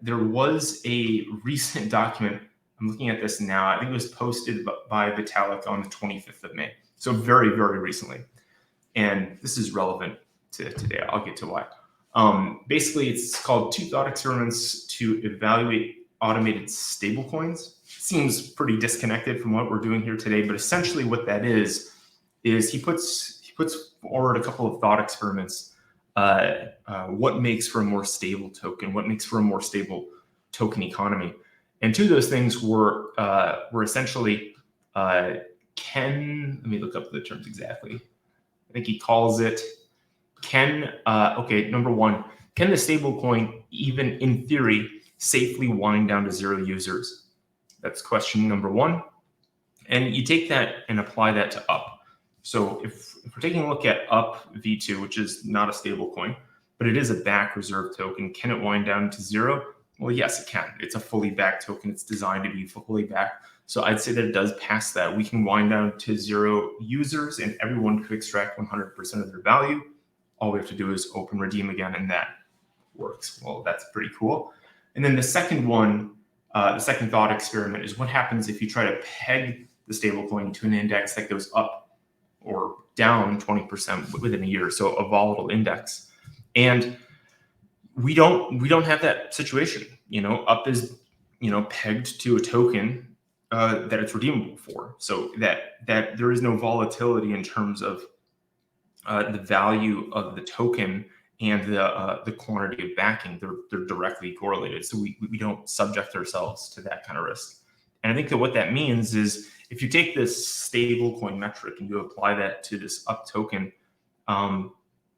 there was a recent document. I'm looking at this now. I think it was posted by Vitalik on the 25th of May. So very, very recently. And this is relevant to today. I'll get to why. Basically, it's called 2 thought experiments to evaluate automated stablecoins. Seems pretty disconnected from what we're doing here today, but essentially what that is he puts forward a couple of thought experiments. What makes for a more stable token? What makes for a more stable token economy? And 2 of those things were essentially let me look up the terms exactly. I think he calls it number 1, can the stablecoin even in theory safely wind down to 0 users? That's question number 1. And you take that and apply that to UP. So if we're taking a look at UP V2, which is not a stablecoin, but it is a back reserve token, can it wind down to 0? Well, yes, it can. It's a fully backed token. It's designed to be fully backed. So I'd say that it does pass that. We can wind down to 0 users and everyone could extract 100% of their value. All we have to do is open redeem again, and that works. Well, that's pretty cool. And then the second one, the second thought experiment is what happens if you try to peg the stablecoin to an index that goes up or down 20% within a year, so a volatile index. And we don't have that situation. UP is pegged to a token that it's redeemable for, so that there is no volatility in terms of the value of the token and the quantity of backing. They're directly correlated, so we don't subject ourselves to that kind of risk. And I think that what that means is if you take this stablecoin metric and you apply that to this UP token,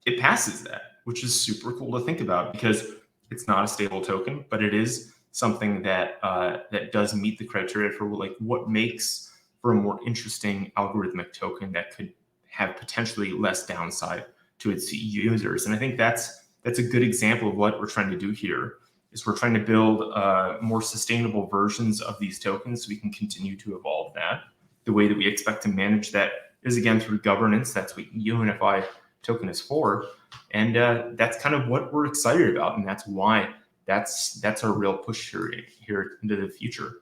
it passes that, which is super cool to think about because it's not a stable token, but it is something that does meet the criteria for like what makes for a more interesting algorithmic token that could have potentially less downside to its users. And I think that's a good example of what we're trying to do here. Is we're trying to build more sustainable versions of these tokens so we can continue to evolve that. The way that we expect to manage that is, again, through governance. That's what Unifi token is for. And that's kind of what we're excited about. And that's why that's our real push here into the future.